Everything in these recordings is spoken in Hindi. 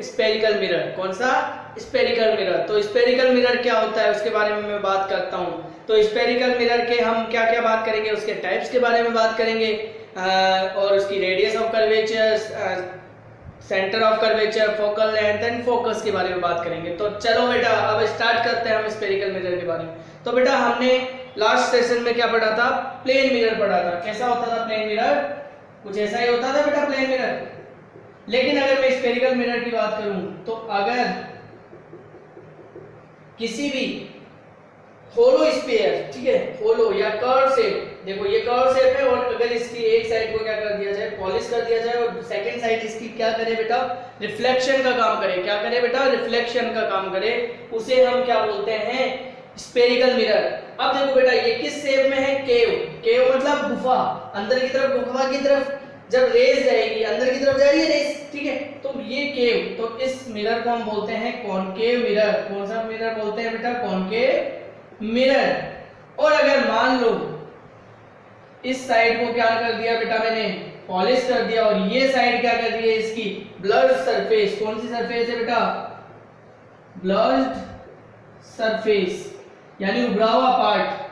Spherical mirror. कौन सा? Spherical mirror. तो स्पेरिकल मिरर क्या होता है उसके बारे में मैं बात करता हूँ। तो स्पेरिकल मिरर के हम क्या क्या बात करेंगे, उसके टाइप्स के बारे में बात करेंगे और उसकी radius of curvature, centre of curvature, focal length and focus के बारे में बात करेंगे। तो चलो बेटा अब स्टार्ट करते हैं हम स्पेरिकल मिरर के बारे में। तो बेटा हमने लास्ट सेशन में क्या पढ़ा था? प्लेन मिरर पढ़ा था। कैसा होता था प्लेन मिरर? कुछ ऐसा ही होता था बेटा प्लेन मिरर। लेकिन अगर मैं स्पेरिकल मिरर की बात करूं तो अगर किसी भी होलो स्फीयर, ठीक है, होलो या कर्व शेप, देखो ये कर्व शेप है और अगर इसकी एक साइड को क्या कर दिया जाए, पॉलिश कर दिया जाए और सेकंड साइड इसकी क्या करे बेटा? रिफ्लेक्शन का काम करे। क्या करे बेटा? रिफ्लेक्शन का काम करे। उसे हम क्या बोलते हैं? Spherical mirror. अब देखो बेटा ये किस शेप में है? केव। केव मतलब गुफा, अंदर की तरफ, गुफा की तरफ जब रेज जाएगी, अंदर की तरफ जा रही है रेज, ठीक है, तो ये केव। तो इस मिरर को हम बोलते हैं कॉनकेव मिरर। कौन सा मिरर बोलते हैं बेटा? Concave mirror. और अगर मान लो इस साइड को क्या कर दिया बेटा मैंने? पॉलिश कर दिया और ये साइड क्या कर दी है इसकी? Blurred surface. कौन सी सरफेस है बेटा? ब्लर्ड सरफेस, यानी उभरा हुआ पार्ट।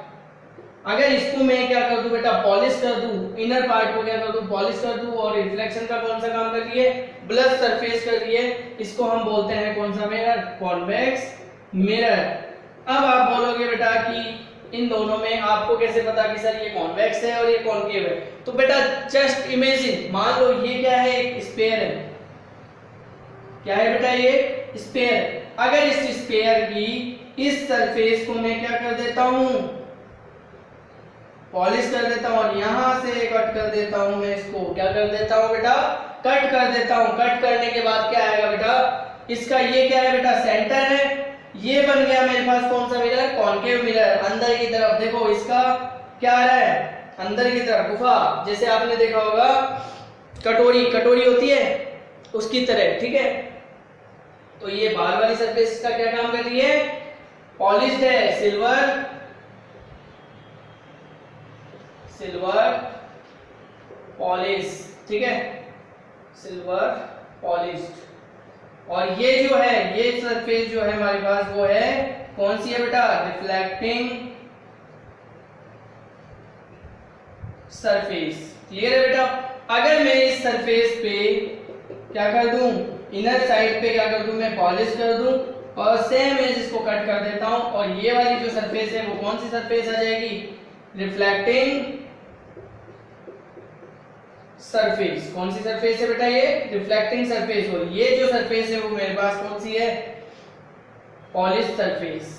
अगर इसको मैं क्या कर दूं बेटा? पॉलिश कर दूं, इनर पार्ट को क्या कर दूं? पॉलिश कर दूं और रिफ्लेक्शन का कौन सा काम कर रही है? ब्लर सरफेस कर रही है। इसको हम बोलते हैं कौन सा मिरर? Convex mirror. अब आप बोलोगे बेटा कि इन दोनों में आपको कैसे पता कि सर ये कॉन्वेक्स है और ये कॉनकेव है? तो बेटा जस्ट इमेजिन, मान लो ये क्या है? एक स्फीयर है। क्या है बेटा? ये स्फीयर। अगर इस स्फीयर की इस सरफेस को मैं क्या कर देता हूं? पॉलिश कर देता हूं और यहां से कट कर देता हूं, मैं इसको क्या कर देता हूं बेटा? कट कर देता हूं। कट करने के बाद क्या आएगा बेटा? इसका ये क्या है बेटा? सेंटर है। ये बन गया मेरे पास कौन सा मिरर? Concave mirror. अंदर की तरफ देखो इसका क्या आ रहा है? अंदर की तरफ गुफा, जैसे आपने देखा होगा कटोरी, कटोरी होती है उसकी तरह, ठीक है। तो ये बाहर वाली सरफेस का क्या काम कर रही है? पॉलिश्ड है, सिल्वर पॉलिश, ठीक है, सिल्वर पॉलिश्ड। और ये जो है, ये सरफेस जो है हमारे पास वो है कौन सी है बेटा? Reflecting surface. क्लियर है बेटा? अगर मैं इस सरफेस पे क्या कर दूं? इनर साइड पे क्या कर दूं? मैं पॉलिश कर दूं और सेम एज इसको कट कर देता हूं और ये वाली जो सरफेस है वो कौन सी सरफेस आ जाएगी? Reflecting surface. कौन सी सरफेस है बेटा? ये रिफ्लेक्टिंग सरफेस। और ये जो सरफेस है वो मेरे पास कौन सी है? Polished surface.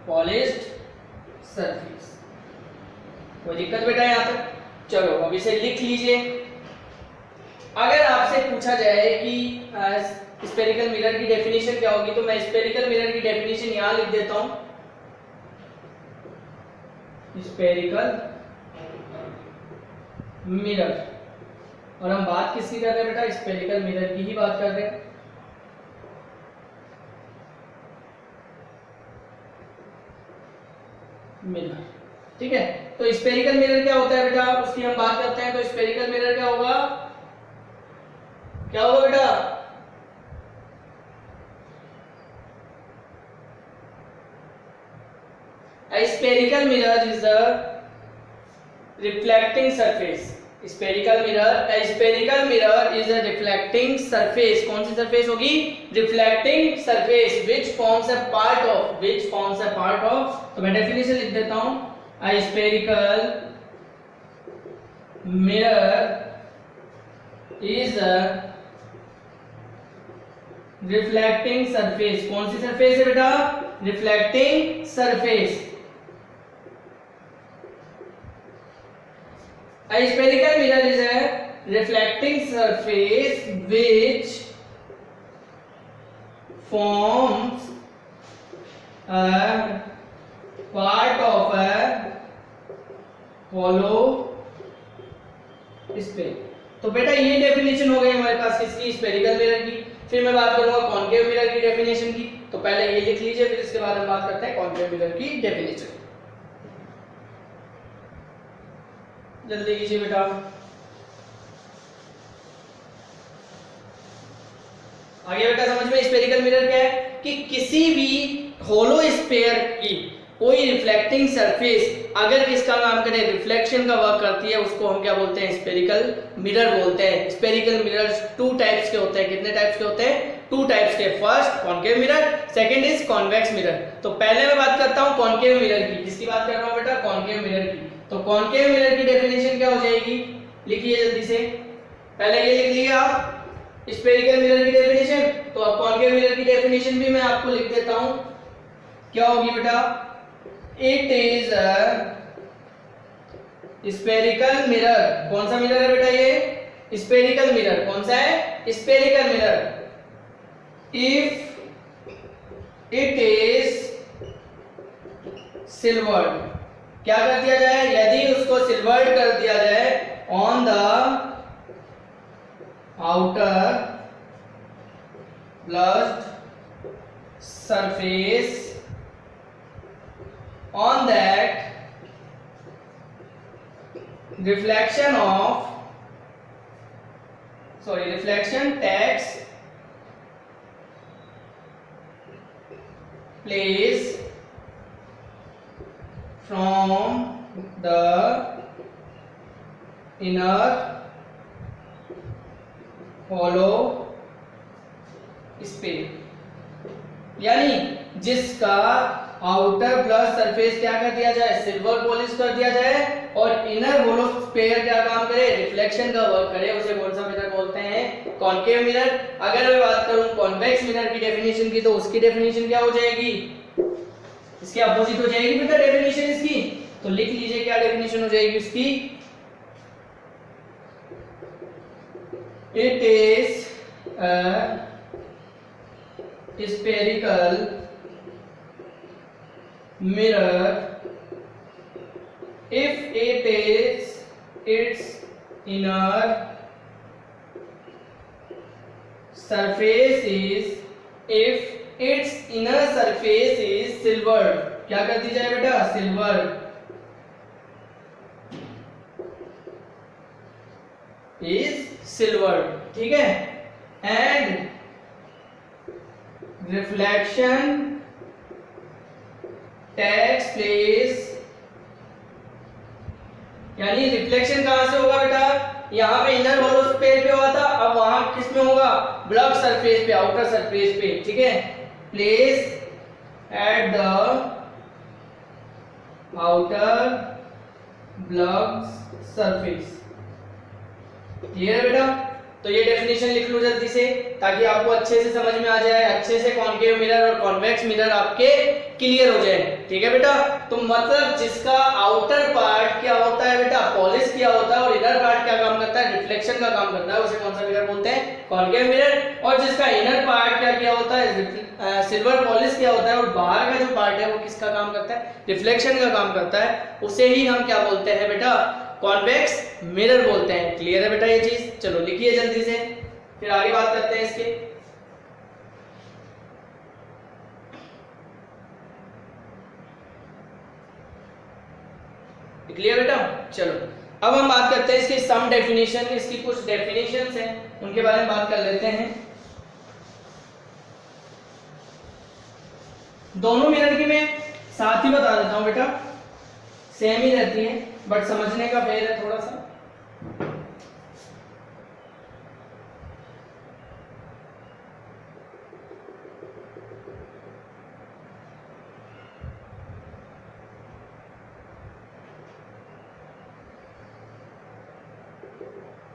Polished surface. कोई दिक्कत बेटा यहां तक? चलो अब इसे लिख लीजिए। अगर आपसे पूछा जाए कि स्पेरिकल मिरर की डेफिनेशन क्या होगी, तो मैं स्पेरिकल मिरर की डेफिनेशन यहां लिख देता हूं। Spherical mirror. और हम बात किसकी कर रहे हैं बेटा? स्पेरिकल मिरर की ही बात कर रहे हैं। मिरर, ठीक है। तो स्पेरिकल मिरर क्या होता है बेटा? उसकी हम बात करते हैं। तो स्पेरिकल मिरर क्या होगा? क्या होगा बेटा? A spherical mirror is a reflecting surface. Spherical mirror, a spherical mirror is a reflecting surface. कौन सी सरफेस होगी? Reflecting surface which forms a part of, तो मैं डेफिनेशन लिख देता हूं। A spherical mirror is a reflecting surface। कौन सी सरफेस है बेटा? Reflecting surface। A spherical mirror is a reflecting surface which forms a part of a hollow sphere। तो बेटा ये डेफिनेशन हो गई हमारे पास किसकी? स्पेरिकल मिरर की। फिर मैं बात करूंगा कॉनकेव मिरर की डेफिनेशन की। तो पहले ये लिख लीजिए, फिर इसके बाद हम बात करते हैं कॉनकेव मिरर की डेफिनेशन। जल्दी कीजिए बेटा। आगे बेटा समझ में, स्फेरिकल मिरर क्या है कि किसी भी होलो स्फीयर की कोई रिफ्लेक्टिंग सरफेस अगर किसका काम करे, रिफ्लेक्शन का वर्क करती है, उसको हम क्या बोलते हैं, स्फेरिकल मिरर बोलते हैं। स्फेरिकल मिरर्स टू टाइप्स के होते हैं। कितने टाइप्स के होते हैं? टू टाइप्स के। First concave mirror, second is convex mirror. तो पहले मैं बात करता हूं कॉन्केव मिरर की। किसकी बात कर रहा हूं बेटा? कॉन्केव मिरर की। तो कॉन्केव मिरर की डेफिनेशन क्या हो जाएगी, लिखिए जल्दी से। पहले ये लिख लिया आप स्फेरिकल मिरर की डेफिनेशन, तो अब कॉन्केव मिरर की डेफिनेशन भी मैं आपको लिख देता हूं। क्या होगी बेटा? It is a spherical mirror. कौन सा मिरर है बेटा? ये स्फेरिकल मिरर। कौन सा है? Spherical mirror. If it is silvered, क्या कर दिया जाए? यदि उसको सिल्वर्ड कर दिया जाए on the outer blast surface, on that reflection takes place from the inner hollow space, यानी जिसका आउटर ब्लस्ट सरफेस क्या कर दिया जाए? सिल्वर पॉलिश कर दिया जाए, और इनर होलो स्फीयर क्या काम करे? रिफ्लेक्शन का वर्क करे, उसे कौन सा मिरर बोलते हैं? Concave mirror. अगर मैं बात करूं कॉन्वेक्स मिरर की डेफिनेशन की, तो उसकी डेफिनेशन क्या हो जाएगी? इसके अपोजिट हो जाएगी बेटा डेफिनेशन इसकी। तो लिख लीजिए क्या डेफिनेशन हो जाएगी उसकी। It is a spherical mirror if its inner surface is silvered। क्या कर दी जाए बेटा? silvered is silvered, ठीक है। and reflection takes place, यानी रिफ्लेक्शन कहां से होगा बेटा? यहां पे इनर होलो स्फीयर पे हुआ था, अब वहां किस में होगा? ब्लॉक सरफेस पे, आउटर सरफेस पे, ठीक है। Place at the outer block surface. Clear है बेटा? तो ये डेफिनेशन लिख लो जल्दी से, ताकि आपको अच्छे से समझ में आ जाए, अच्छे से कॉन्केव मिरर और कॉन्वेक्स मिरर आपके क्लियर हो जाए, ठीक है बेटा। तो मतलब जिसका आउटर पार्ट क्या होता है बेटा? पॉलिश किया होता है, और इनर पार्ट क्या काम करता है? रिफ्लेक्शन का काम करता है, उसे कौन सा मिरर बोलते हैं? Concave mirror. और जिसका इनर पार्ट क्या किया होता है? सिल्वर पॉलिश किया होता है, और बाहर का जो पार्ट है वो किसका काम करता है? रिफ्लेक्शन का काम करता है, उसे ही हम क्या बोलते हैं बेटा? कॉन्वेक्स मिरर बोलते हैं। क्लियर है बेटा ये चीज? चलो लिखिए जल्दी से, फिर आगे बात करते हैं इसके। क्लियर बेटा? चलो अब हम बात करते हैं इसकी सम डेफिनेशन। इसकी कुछ डेफिनेशंस हैं, उनके बारे में बात कर लेते हैं। दोनों मिरर की मैं साथ ही बता देता हूं बेटा, सेम ही रहती है, बट समझने का फेर है थोड़ा सा।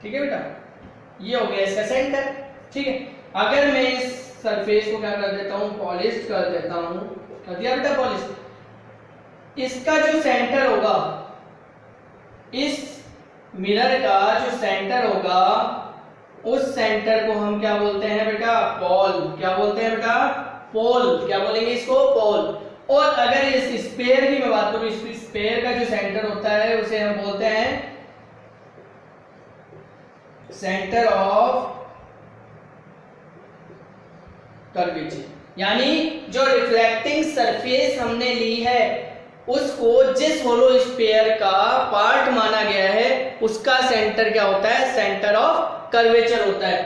ठीक है बेटा, ये हो गया इसका सेंटर। ठीक है, अगर मैं इस सरफेस को क्या कर देता हूं? पॉलिश कर देता हूं। कर दिया बेटा पॉलिश। इसका जो सेंटर होगा, इस मिरर का जो सेंटर होगा, उस सेंटर को हम क्या बोलते हैं बेटा? पोल। क्या बोलते हैं बेटा? पोल। क्या बोलेंगे इसको? पोल। और अगर इस स्फीयर की मैं बात करूं, इस स्फीयर का जो सेंटर होता है उसे हम बोलते हैं सेंटर ऑफ कर्वेचर। यानी जो रिफ्लेक्टिंग सरफेस हमने ली है, उसको जिस होलो स्फीयर का पार्ट माना गया है, उसका सेंटर क्या होता है? सेंटर ऑफ कर्वेचर होता है।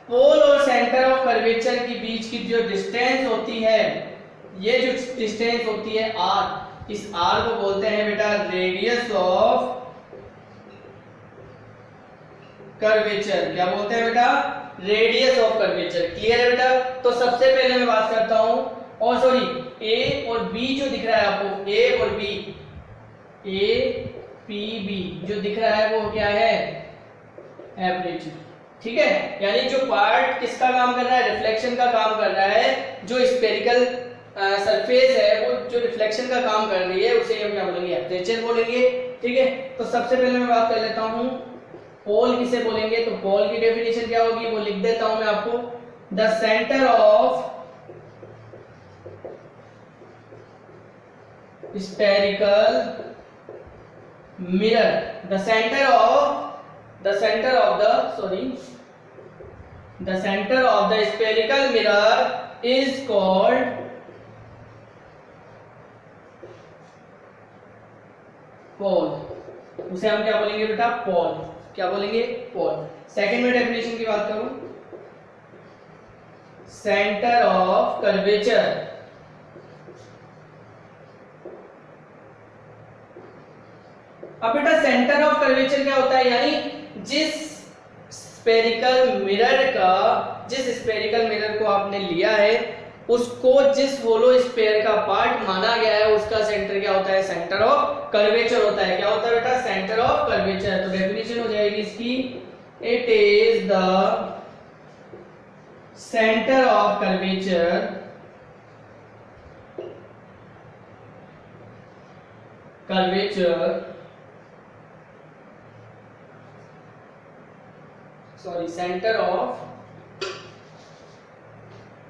पोल और सेंटर ऑफ कर्वेचर के बीच की जो डिस्टेंस होती है, ये जो डिस्टेंस होती है r, इस r को बोलते हैं बेटा रेडियस ऑफ कर्वेचर। क्या बोलते हैं बेटा? Radius of curvature. क्लियर है बेटा? तो सबसे पहले मैं बात करता हूं, और सॉरी ए और बी जो दिख रहा है आपको, ए और बी, ए पी बी जो दिख रहा है वो क्या है? एवरेज। ठीक है, यानी जो पार्ट किसका काम कर रहा है? रिफ्लेक्शन का काम कर रहा है। जो स्फेरिकल सरफेस है वो जो रिफ्लेक्शन का काम कर रही है उसे हम क्या बोलेंगे? एपर्चर बोलेंगे। ठीक है, तो सबसे पहले मैं बात कर लेता हूं पोल किसे बोलेंगे। तो पोल की डेफिनेशन क्या होगी वो लिख देता हूं मैं आपको। The centre of spherical mirror, the center of the spherical mirror is called पोल। उसे हम क्या बोलेंगे बेटा? पोल। क्या बोलेंगे? पोल। सेकंड में डेफिनेशन की बात करूं, सेंटर ऑफ कर्वेचर, अब बेटा सेंटर ऑफ कर्वेचर क्या होता है? यानी जिस स्फेरिकल मिरर को आपने लिया है उसको जिस होलो स्फीयर का पार्ट माना गया है उसका सेंटर क्या होता है? सेंटर ऑफ कर्वेचर होता है। क्या होता है बेटा? Centre of curvature. तो डेफिनेशन हो जाएगी इसकी, it is the centre of curvature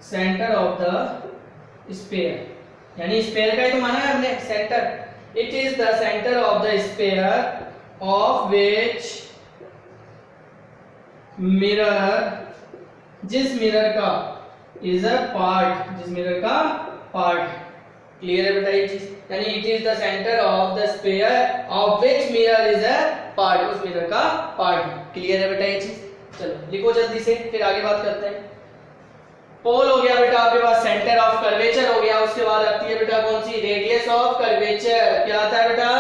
centre of the sphere, यानी स्फीयर का ही तो माना है हमने centre. It is the centre of the sphere of which mirror, जिस मिरर का इज अ पार्ट, जिस मिरर का पार्ट। क्लियर है बेटा ये चीज? यानी it is the centre of the sphere of which mirror is a part, उस मिरर का पार्ट। क्लियर है बेटा ये चीज? चलो लिखो जल्दी से, फिर आगे बात करते हैं। पोल हो गया बेटा आपके पास, सेंटर ऑफ कर्वेचर हो गया, उसके बाद आती है बेटा कौन सी? Radius of curvature. क्या आता है बेटा?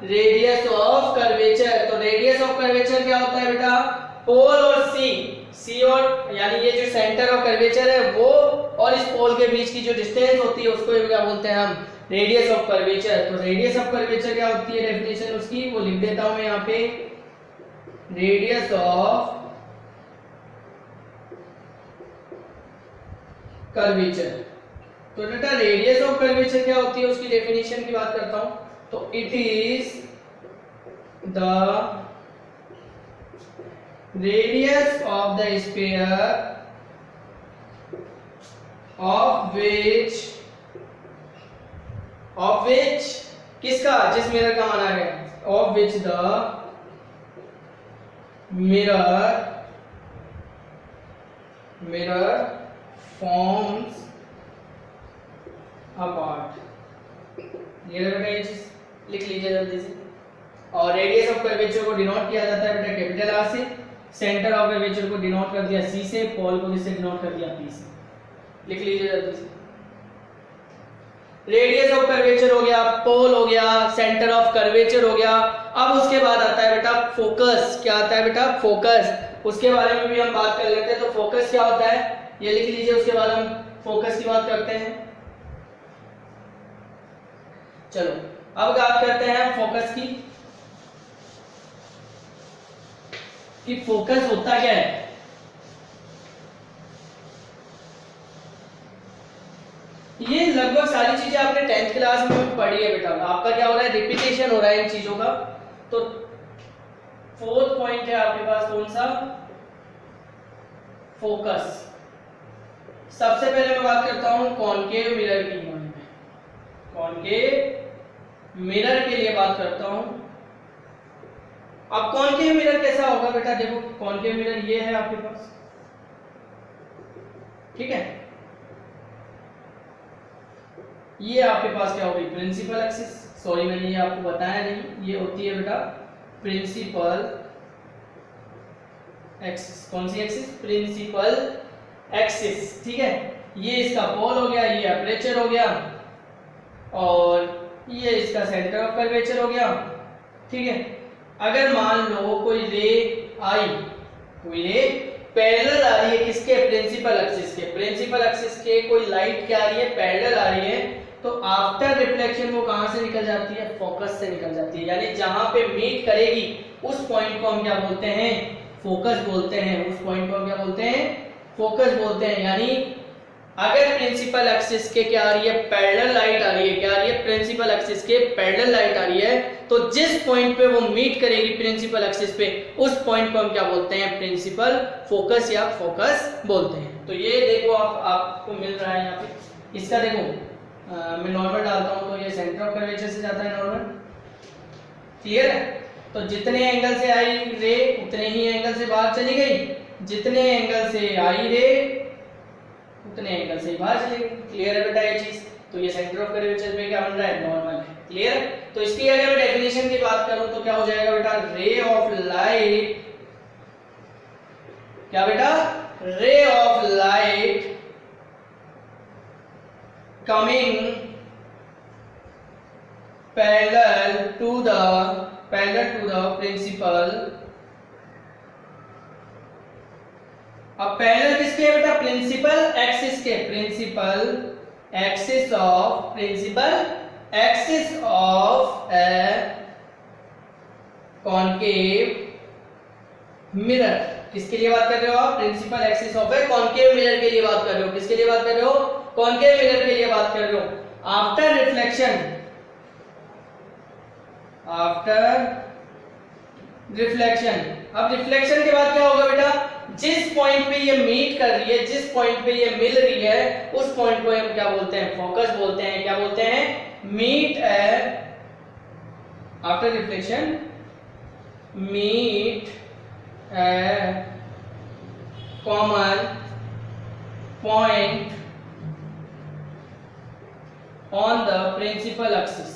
Radius of curvature. तो रेडियस ऑफ कर्वेचर क्या होता है बेटा? पोल और सी और यानी ये जो सेंटर ऑफ कर्वेचर है वो और इस पोल के बीच की जो डिस्टेंस होती है उसको क्या बोलते हैं हम? Radius of curvature. तो रेडियस ऑफ कर्वेचर क्या होती है? डेफिनेशन उसकी वो लिख देता हूं मैं यहाँ पे, रेडियस ऑफ कर्वेचर। तो बेटा रेडियस ऑफ कर्वेचर क्या होती है उसकी डेफिनेशन की बात करता हूं। तो it is the radius of the sphere of which किसका? जिस मिरर का माना गया, of which the mirror forms a part। ये बेटा ये चीज लिख लीजिए जल्दी से। और रेडियस ऑफ कर्वेचर को डिनोट किया जाता है बेटा कैपिटल आर से, सेंटर ऑफ कर्वेचर को डिनोट कर दिया सी से, पोल को किससे डिनोट कर दिया पी से। लिख लीजिए जल्दी से। रेडियस ऑफ कर्वेचर हो गया, पोल हो गया, सेंटर ऑफ कर्वेचर हो गया। अब उसके बाद आता है बेटा फोकस। क्या आता है बेटा? फोकस। उसके बारे में भी हम बात कर लेते हैं। तो फोकस क्या होता है ये लिख लीजिए, उसके बाद हम फोकस की बात करते हैं। चलो अब बात करते हैं फोकस की, कि फोकस होता क्या है। ये लगभग सारी चीजें आपने 10th क्लास में पढ़ी है बेटा। आपका क्या हो रहा है? रिपीटेशन हो रहा है इन चीजों का। तो फोर्थ पॉइंट है आपके पास कौन सा? फोकस। सबसे पहले मैं बात करता हूं कॉनकेव मिरर की। कॉनकेव मिरर के लिए बात करता हूं। अब कॉनकेव मिरर कैसा होगा बेटा? देखो कॉनकेव मिरर ये है आपके पास, ठीक है। ये आपके पास क्या होगी? Principal axis. सॉरी मैंने ये आपको बताया नहीं, ये होती है बेटा प्रिंसिपल एक्सिस। कौन सी एक्सिस? प्रिंसिपल एक्सिस, ठीक है। ये इसका पोल हो गया, ये अपर्चर हो गया, और ये इसका सेंटर ऑफ कर्वेचर हो गया, ठीक है। अगर मान लो कोई रे आई, कोई रे पैरेलल आ रही है किसके, प्रिंसिपल एक्सिस के, प्रिंसिपल एक्सिस के कोई लाइट क्या आ रही है, पैरेलल आ रही है, तो आफ्टर रिफ्लेक्शन वो कहां से निकल जाती है, फोकस से निकल जाती है। यानी जहां पे मीट करेगी उस पॉइंट को हम क्या बोलते हैं, फोकस बोलते हैं। उस पॉइंट को हम क्या बोलते हैं, फोकस बोलते हैं। यानी अगर प्रिंसिपल एक्सिस के क्या आ रही है, पैरेलल लाइट आ रही है, क्या आ रही है, प्रिंसिपल एक्सिस के पैरेलल लाइट आ रही है, तो जिस पॉइंट पे वो मीट करेगी प्रिंसिपल एक्सिस पे, उस पॉइंट को हम क्या बोलते हैं, प्रिंसिपल फोकस या फोकस बोलते हैं। तो ये देखो आपको मिल रहा है यहाँ पे। इसका देखो मैं नॉर्मल डालता हूँ तो ये सेंटर ऑफ कर्वेचर से जाता है नॉर्मल, क्लियर है। तो जितने एंगल से आई रे उतने ही एंगल से बाहर चली गई, जितने एंगल से आई रे उतने एंगल से बाहर चली गई। क्लियर है बेटा ये चीज। तो ये सेंटर ऑफ कर्वेचर में क्या बन रहा है, नॉर्मल है, क्लियर है। तो इसकी अगर मैं डेफिनेशन की बात करूं तो क्या हो जाएगा बेटा, रे ऑफ लाइट, क्या बेटा, ray of light coming parallel to the principal। अब पैरेलल किसके है बेटा, प्रिंसिपल एक्सिस के, principal axis of a concave mirror. किसके लिए बात कर रहे हो आप, principal axis of a concave mirror के लिए बात कर रहे हो। किसके लिए बात कर रहे हो, कॉनकेव मिरर के लिए बात कर रहे हो। आफ्टर रिफ्लेक्शन अब रिफ्लेक्शन के बाद क्या होगा बेटा, जिस पॉइंट पे ये मीट कर रही है, जिस पॉइंट पे ये मिल रही है, उस पॉइंट को हम क्या बोलते हैं, फोकस बोलते हैं। क्या बोलते हैं, meet after reflection meet common point on the principal axis,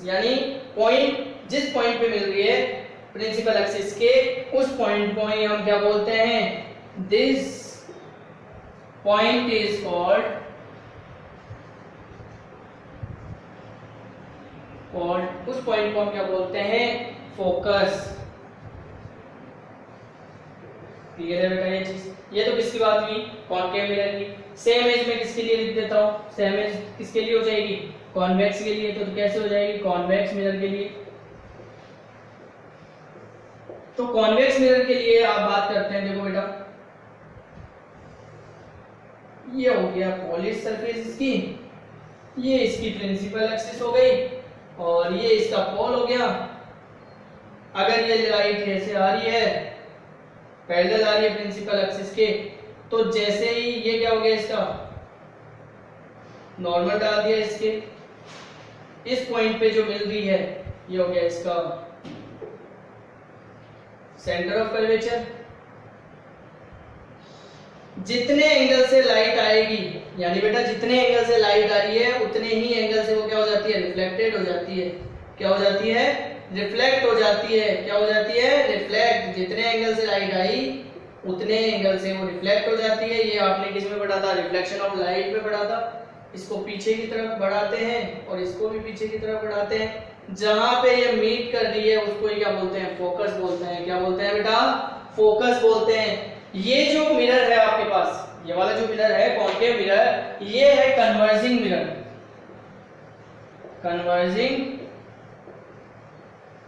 यानी पॉइंट, जिस पॉइंट पे मिल रही है प्रिंसिपल एक्सिस के, उस पॉइंट को ही हम क्या बोलते हैं, दिस पॉइंट इज कॉल्ड उस पॉइंट को हम क्या बोलते हैं, फोकस। क्लियर है बेटा ये चीज। ये तो किसकी बात हुई, कॉनकेव मिरर की। सेम एज में किसके लिए लिख देता हूं, सेम एज किसके लिए हो जाएगी, कॉन्वेक्स के लिए। तो कैसे हो जाएगी, कॉन्वेक्स मिरर के लिए। तो कॉन्वेक्स मिरर के लिए आप बात करते हैं, देखो बेटा ये हो गया पॉलिश सरफेस इसकी, ये इसकी प्रिंसिपल एक्सिस हो गई, और ये इसका पोल हो गया। अगर ये लाइट ऐसे आ रही है, पैरेलल आ रही है प्रिंसिपल एक्सिस के, तो जैसे ही ये क्या हो गया, इसका नॉर्मल डाल दिया इसके, इस पॉइंट पे जो मिल रही है ये हो गया इसका सेंटर ऑफ कर्वेचर। जितने एंगल से लाइट आएगी, यानी बेटा जितने एंगल से लाइट आ रही है उतने ही एंगल से वो क्या हो जाती है, रिफ्लेक्टेड हो जाती है। क्या हो जाती है, रिफ्लेक्ट हो जाती है। क्या हो जाती है, रिफ्लेक्ट। जितने एंगल से लाइट आई उतने एंगल से वो रिफ्लेक्ट हो जाती है। ये आपने किस में पढ़ा था, रिफ्लेक्शन ऑफ लाइट में पढ़ा था। इसको पीछे की तरफ बढ़ाते हैं और इसको भी पीछे की तरफ बढ़ाते हैं। जहां पे ये मीट कर रही है उसको ही क्या बोलते हैं, फोकस बोलते हैं। क्या बोलते हैं बेटा, फोकस बोलते हैं। ये जो मिरर है आपके पास, ये वाला जो मिरर है कॉनकेव मिरर, ये है कन्वर्जिंग मिरर। Converging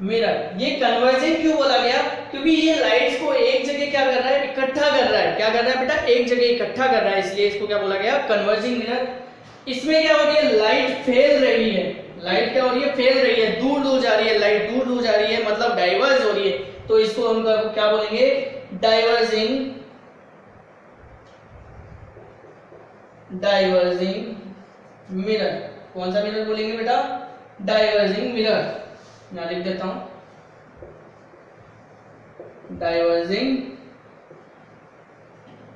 mirror. ये कन्वर्जिंग क्यों बोला गया, क्योंकि ये लाइट्स को एक जगह क्या कर रहा है, इकट्ठा कर रहा है। क्या कर रहा है बेटा, एक जगह इकट्ठा कर रहा है, इसलिए इसको क्या बोला गया, कन्वर्जिंग मिरर। इसमें क्या हो रही है, लाइट फैल रही है। लाइट क्या हो रही है, फैल रही है, दूर दूर जा रही है, लाइट दूर दूर जा रही है, मतलब डाइवर्ज हो रही है। तो इसको हम क्या बोलेंगे, डाइवर्जिंग मिरर। कौन सा मिरर बोलेंगे बेटा, डाइवर्जिंग मिरर। यहां लिख देता हूं, डाइवर्जिंग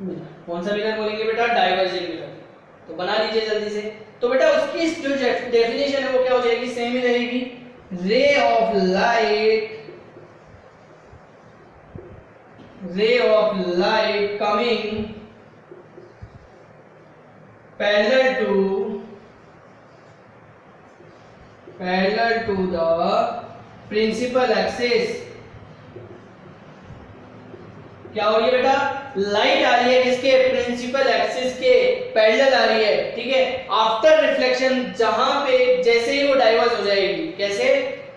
मिरर। कौन सा मिरर बोलेंगे बेटा, डाइवर्जिंग मिरर। तो बना लीजिए जल्दी से। तो बेटा उसकी जो डेफिनेशन है वो क्या हो जाएगी, सेम ही रहेगी। रे of light ray of light coming parallel to the principal axis। क्या हो रही है बेटा, लाइट आ रही है किसके, प्रिंसिपल एक्सिस के पैरेलल आ रही है, ठीक है। आफ्टर रिफ्लेक्शन, जहां पे जैसे ही वो डाइवर्ज हो जाएगी, कैसे,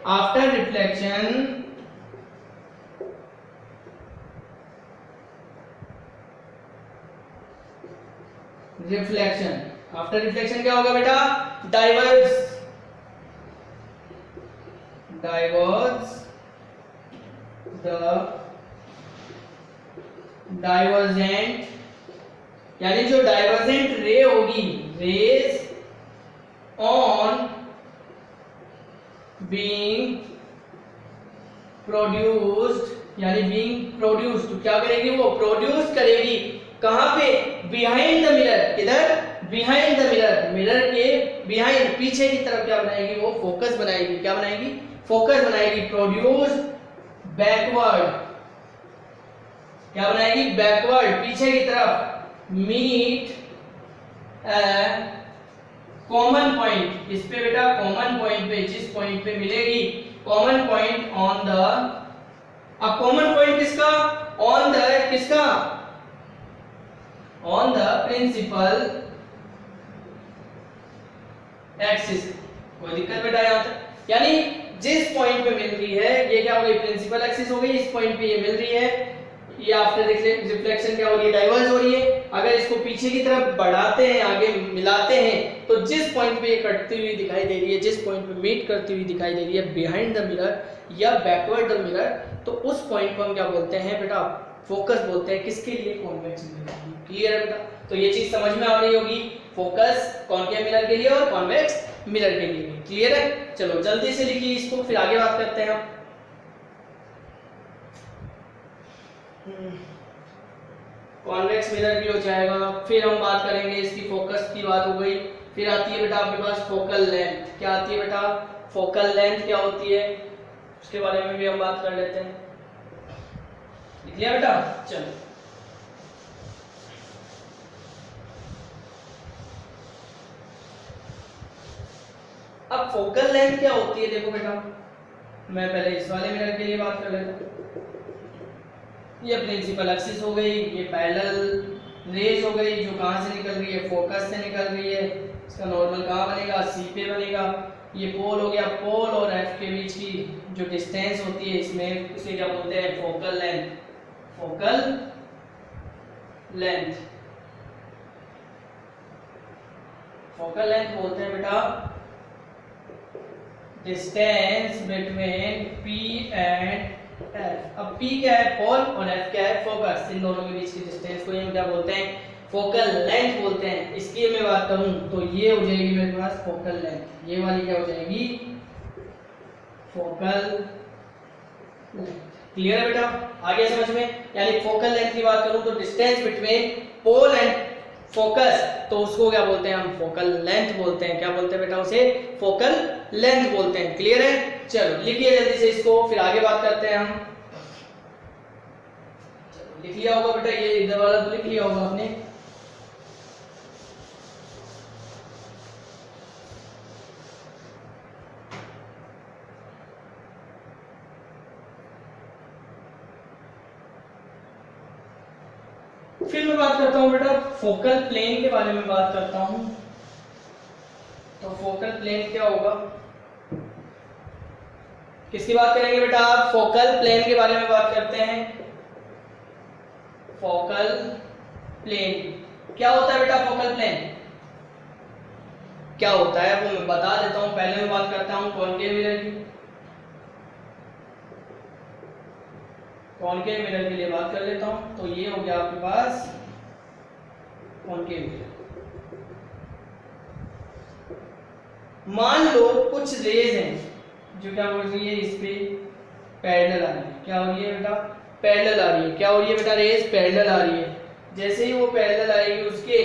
आफ्टर रिफ्लेक्शन आफ्टर रिफ्लेक्शन क्या होगा बेटा, डाइवर्ज द डाइवर्जेंट, यानी जो डाइवर्जेंट रे होगी, रेज ऑन बीइंग प्रोड्यूस्ड, यानी बीइंग प्रोड्यूस्ड, तो क्या करेगी वो, प्रोड्यूस करेगी कहां पे, बिहाइंड द मिरर, किधर, बिहाइंड द मिरर, मिरर के बिहाइंड, पीछे की तरफ क्या बनाएगी वो, फोकस बनाएगी, क्या बनाएगी, फोकस बनाएगी, प्रोड्यूस बैकवर्ड, क्या बनाएगी, बैकवर्ड, पीछे की तरफ, मीट कॉमन पॉइंट, इस पे बेटा कॉमन पॉइंट पे, जिस पॉइंट पे मिलेगी कॉमन पॉइंट ऑन द, अब कॉमन पॉइंट किसका, ऑन द किसका, ऑन द प्रिंसिपल एक्सिस। कोई दिक्कत बेटा यहां तक, यानी जिस पॉइंट पे मिल रही है, ये क्या हो गई, प्रिंसिपल एक्सिस हो गई, इस पॉइंट पे ये मिल रही है, ये आफ्टर रिफ्लेक्शन क्या हो रही है, डाइवर्ज हो रही है। अगर इसको पीछे की तरफ बढ़ाते हैं, आगे मिलाते हैं, तो जिस पॉइंट पे ये कटती हुई दिखाई दे रही है, जिस पॉइंट पे मीट करती हुई दिखाई दे रही है, बिहाइंड द मिरर या बैकवर्ड द मिरर, तो उस पॉइंट को हम क्या बोलते हैं बेटा, फोकस बोलते हैं, किसके लिए, कॉन्वेक्स मिरर। क्लियर है बेटा, तो ये चीज समझ में आ रही होगी, फोकस कॉन्केव मिरर के लिए और कॉन्वेक्स मिरर के लिए। क्लियर है, चलो जल्दी से लिखिए इसको, फिर आगे बात करते हैं हम। कॉन्वेक्स मिरर भी हो जाएगा, फिर हम बात करेंगे इसकी, फोकस की बात हो गई, फिर आती है बेटा आपके पास फोकल लेंथ। क्या आती है बेटा, फोकल लेंथ क्या होती है, उसके बारे में भी हम बात कर लेते हैं। लिख लिया बेटा, चलो अब फोकल लेंथ क्या होती है, देखो बेटा, मैं पहले इस वाले मिरर के लिए बात कर लेता हूं। ये प्रिंसिपल एक्सिस हो गई, ये पैरेलल रेज हो गई, जो कहां से निकल रही है, फोकस से निकल रही है। इसका नॉर्मल कहां बनेगा, सी पे बनेगा। ये पोल हो गया, पोल और एफ के बीच की जो डिस्टेंस होती है, इसमें इसे क्या बोलते हैं, focal length. Focal length, focal length बोलते हैं बेटा distance between P and F। अब P क्या है, पोल, और F क्या है, फोकस। इन दोनों के बीच की डिस्टेंस को हम क्या बोलते हैं, फोकल लेंथ बोलते हैं। इसकी मैं बात करूं तो ये हो जाएगी मेरे पास फोकल लेंथ, ये वाली क्या हो जाएगी, फोकल लेंथ। क्लियर है बेटा, आगे समझ में। यानी फोकल लेंथ की बात करूं तो distance between pole and focus, तो उसको क्या बोलते हैं हम, फोकल लेंथ बोलते हैं। क्या बोलते हैं बेटा उसे, फोकल लेंथ बोलते हैं। क्लियर है, चलो लिखिए जल्दी से इसको, फिर आगे बात करते हैं हम। लिख लिया होगा बेटा, ये इधर वाला तो लिख लिया होगा आपने। फिर मैं बात करता हूं बेटा फोकल प्लेन के बारे में बात करता हूं। तो फोकल प्लेन क्या होगा, किसकी बात करेंगे बेटा आप, फोकल प्लेन के बारे में बात करते हैं। फोकल प्लेन क्या होता है बेटा, फोकल प्लेन क्या होता है वो मैं बता देता हूं। पहले मैं बात करता हूं कॉनकेव मिरर की। कॉनकेव मिरर के लिए बात कर लेता हूं। तो ये हो गया आपके पास कॉनकेव मिरर। मान लो कुछ रेज हैं जो क्या हो रही है, इस पे पैरेलल आ रही है। क्या हो रही है बेटा, पैरेलल आ रही है। क्या हो रही है बेटा, रेज पैरेलल आ रही है। जैसे ही वो पैरेलल आएगी उसके,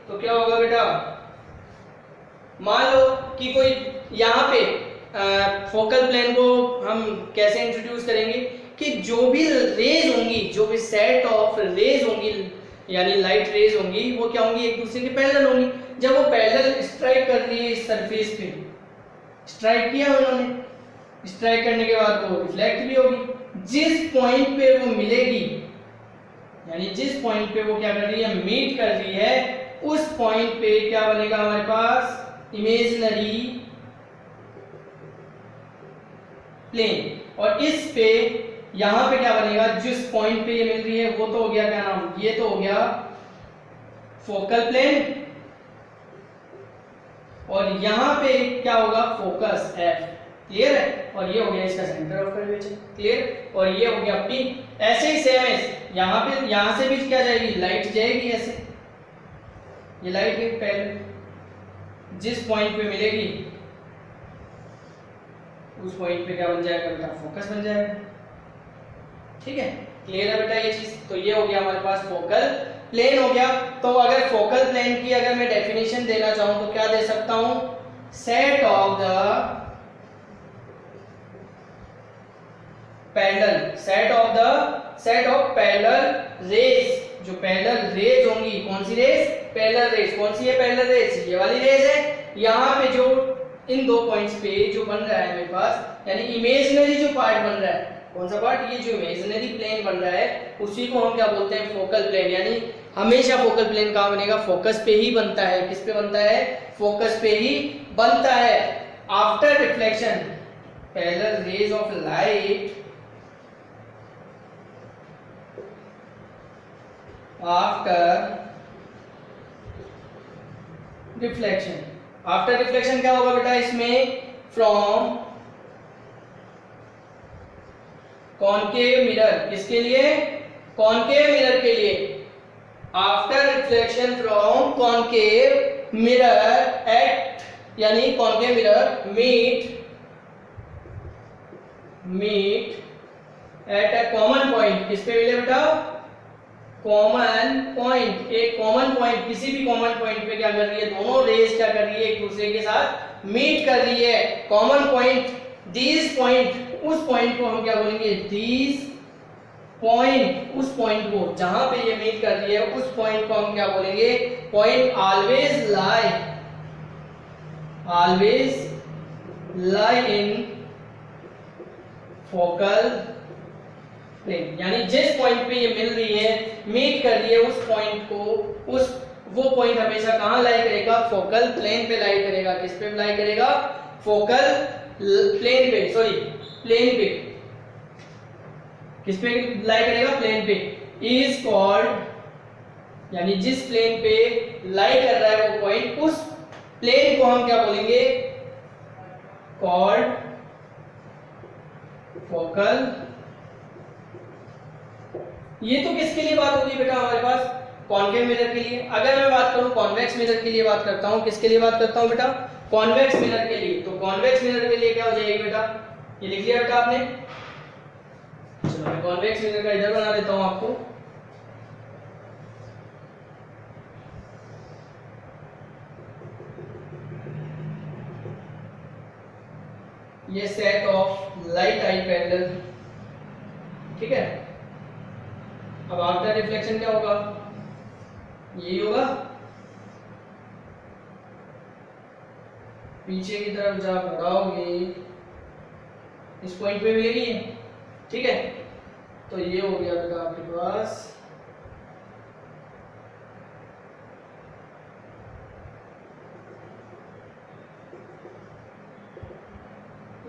तो क्या होगा बेटा, मान लो कि कोई यहाँ पे फोकल प्लेन को हम कैसे इंट्रोड्यूस करेंगे कि जो भी रेज होंगी, जो जो भी सेट ऑफ रेज होंगी यानी लाइट रेज होंगी वो क्या होंगी, एक दूसरे के पैरेलल होंगी। जब वो पैरेलल स्ट्राइक कर रही है इस सरफेस पे, स्ट्राइक किया उन्होंने, स्ट्राइक करने के बाद वो रिफ्लेक्ट भी होगी। जिस पॉइंट पे वो मिलेगी यानी जिस पॉइंट पे वो क्या कर रही है, मीट कर रही है, उस पॉइंट पे क्या बनेगा हमारे पास, इमेजिनरी प्लेन। और इस पे यहां पे क्या बनेगा, जिस पॉइंट पे ये मिल रही है वो तो हो गया क्या नाम, ये तो हो गया फोकल प्लेन, और यहां पे क्या होगा, फोकस एफ। क्लियर है? और ये हो गया इसका सेंटर ऑफ कर्वेचर। क्लियर? और ये हो गया पी। ऐसे ही सेम है यहां पे, यहां से भी क्या जाएगी, लाइट जाएगी ऐसे, ये लाइट है पहले जिस पॉइंट पे मिलेगी उस पॉइंट पे क्या बन जाएगा बेटा, फोकस बन जाएगा। ठीक है? क्लियर है बेटा ये चीज? तो ये हो गया हमारे पास फोकल प्लेन हो गया। तो अगर फोकल प्लेन की अगर मैं डेफिनेशन देना चाहूं तो क्या दे सकता हूं, set of the parallel, set of parallel raise, जो पैरेलल रेज होंगी, कौन सी रेज, पैरेलल रेज। कौन सी है पैरेलल रेज, ये वाली रेज है। यहां पे जो इन दो पॉइंट्स पे जो बन रहा है मेरे पास, यानी इमेजिनरी जो पार्ट बन रहा है, कौन सा पार्ट, ये जो इमेजिनरी प्लेन बन रहा है, उसी को हम क्या बोलते हैं, फोकल प्लेन। यानी हमेशा फोकल प्लेन कहां बनेगा, फोकस पे ही बनता है। किस पे बनता है, फोकस पे ही बनता है। After reflection parallel raise of light, after reflection क्या होगा बेटा इसमें, फ्रॉम कॉनकेव मिरर, किसके लिए, कॉनकेव मिरर के लिए। After reflection from concave mirror at, यानी concave mirror meet at a common point, किस पे मिले बेटा, कॉमन पॉइंट। एक कॉमन पॉइंट, किसी भी कॉमन पॉइंट पे क्या कर रही है, दोनों रेज क्या कर रही है, एक दूसरे के साथ मीट कर रही है। कॉमन पॉइंट, दिस पॉइंट, उस पॉइंट को हम क्या बोलेंगे, दिस पॉइंट, उस पॉइंट को जहां पे ये मीट कर रही है उस पॉइंट को हम क्या बोलेंगे, पॉइंट ऑलवेज लाई इन फोकल प्लेन। यानी जिस पॉइंट पे ये मिल रही है, मीट कर रही है, उस पॉइंट को, वो पॉइंट हमेशा कहां लाई करेगा, फोकल प्लेन पे लाई करेगा। किस पे लाई करेगा, फोकल प्लेन पे, सॉरी प्लेन पे। किस पे लाई करेगा, प्लेन पे। इज कॉल्ड, यानी जिस प्लेन पे लाई कर रहा है वो पॉइंट, उस प्लेन को हम क्या बोलेंगे, कॉल्ड फोकल। ये तो किसके लिए बात होगी बेटा हमारे पास, कॉनकेव मिरर के लिए। अगर मैं बात करूं कॉन्वेक्स मिरर के लिए बात करता हूं, किसके लिए बात करता हूं बेटा, कॉन्वेक्स मिरर के लिए। तो कॉन्वेक्स मिरर के लिए क्या हो जाएगी बेटा, ये लिख लिया बेटा आपने। चलो मैं कॉन्वेक्स मिरर का इधर बना देता हूं आपको। ये set of light I parallel, ठीक है। अब आफ्टर रिफ्लेक्शन क्या होगा, यही होगा, पीछे की तरफ जब बढ़ाओगे इस पॉइंट पे मिलेगी, ठीक है। तो ये हो गया बेटा आपके पास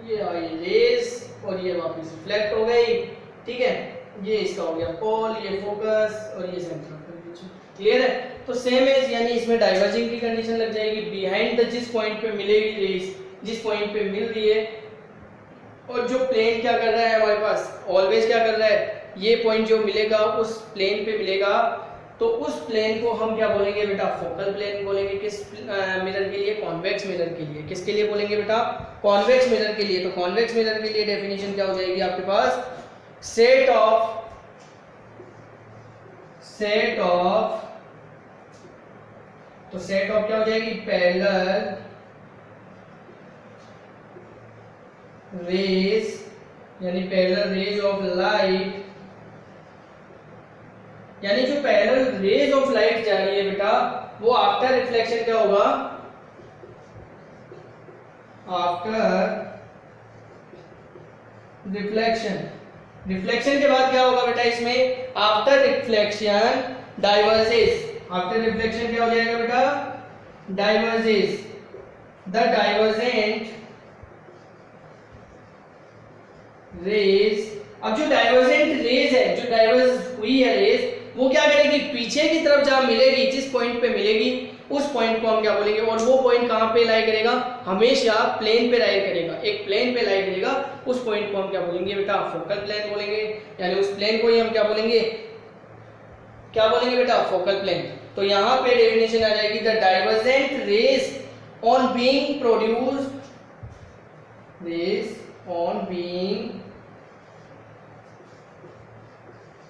ये आई रेस और ये वापस रिफ्लेक्ट हो गई, ठीक है। ये इसका हो गया पोल, ये फोकस और ये सेंटर ऑफ कर्वेचर। क्लियर है? तो सेम है, यानी इसमें डाइवर्जिंग की कंडीशन लग जाएगी बिहाइंड द, जिस पॉइंट पे मिलेगी रेस, जिस पॉइंट पे मिल रही है, और जो प्लेन क्या कर रहा है हमारे पास, ऑलवेज क्या कर रहा है, ये पॉइंट जो मिलेगा उस प्लेन पे मिलेगा, तो उस प्लेन को हम क्या बोलेंगे बेटा, फोकल प्लेन बोलेंगे। किस मिरर के लिए, कॉन्वेक्स मिरर के लिए। किसके लिए बोलेंगे बेटा, कॉन्वेक्स मिरर के लिए। तो कॉन्वेक्स मिरर के लिए डेफिनेशन क्या हो जाएगी आपके पास, सेट ऑफ तो सेट ऑफ क्या हो जाएगी, पैरेलल रेज, यानी पैरेलल रेज ऑफ लाइट यानी जो पैरेलल रेज ऑफ लाइट जा रही है बेटा, वो आफ्टर रिफ्लेक्शन क्या होगा, आफ्टर रिफ्लेक्शन, रिफ्लेक्शन के बाद क्या होगा बेटा इसमें, after reflection diverges, after reflection क्या हो जाएगा बेटा, डाइवर्जेस, द डाइवर्जेंट रेज। अब जो डाइवर्जेंट रेज है, जो डाइवर्ज हुई है रेज, वो क्या करेगी, पीछे की तरफ जहां मिलेगी, जिस पॉइंट पे मिलेगी उस पॉइंट को हम क्या बोलेंगे, और वो पॉइंट कहां पे लाई करेगा, हमेशा प्लेन पे लाई करेगा, एक प्लेन पे लाई करेगा, उस पॉइंट को हम क्या बोलेंगे बेटा, फोकल प्लेन बोलेंगे। यानी उस प्लेन को ही हम क्या बोलेंगे, क्या बोलेंगे बेटा, फोकल प्लेन। तो यहां पे डेफिनेशन आ जाएगी, the divergent rays on being produced, rays on being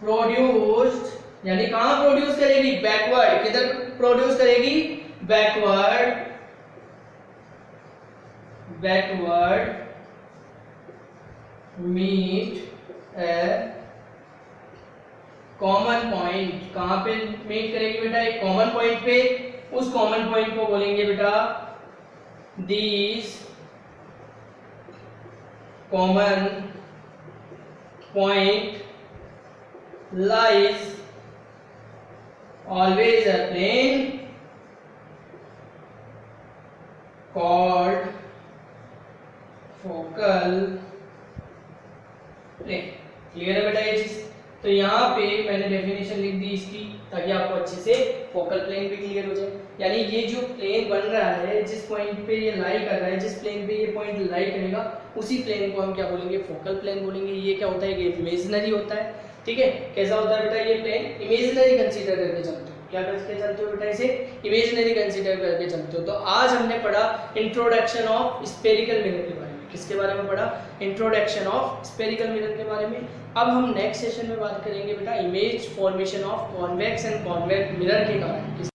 produced, यानी कहां प्रोड्यूस करेगी, बैकवर्ड, किधर प्रोड्यूस करेगी, backward, backward meet a common point. कहां पे मीट करेगी बेटा, एक कॉमन पॉइंट पे, उस कॉमन पॉइंट को बोलेंगे बेटा these common point lies always a plane called focal plane। Clear है बेटा ये चीज। तो यहाँ पे मैंने डेफिनेशन लिख दी इसकी, ताकि आपको अच्छे से फोकल प्लेन भी क्लियर हो जाए। यानी ये जो प्लेन बन रहा है, जिस पॉइंट पे ये लाई कर रहा है, जिस प्लेन पे ये पॉइंट लाई करेगा, उसी प्लेन को हम क्या बोलेंगे, फोकल प्लेन बोलेंगे। ये क्या होता है, ये इमेजिनरी होता है, ठीक है। कैसा होता है बेटा, ये प्लेन इमेजिनरी कंसीडर करके चलते हो, क्या करके चलते हो बेटा, इसे इमेजिनरी कंसीडर करके चलते हो। तो आज हमने पढ़ा इंट्रोडक्शन ऑफ स्फेरिकल मिरर के बारे में। किसके बारे में पढ़ा, इंट्रोडक्शन ऑफ स्फेरिकल मिरर के बारे में। अब हम नेक्स्ट सेशन में बात करेंगे बेटा image formation of convex and convex mirror के कारण।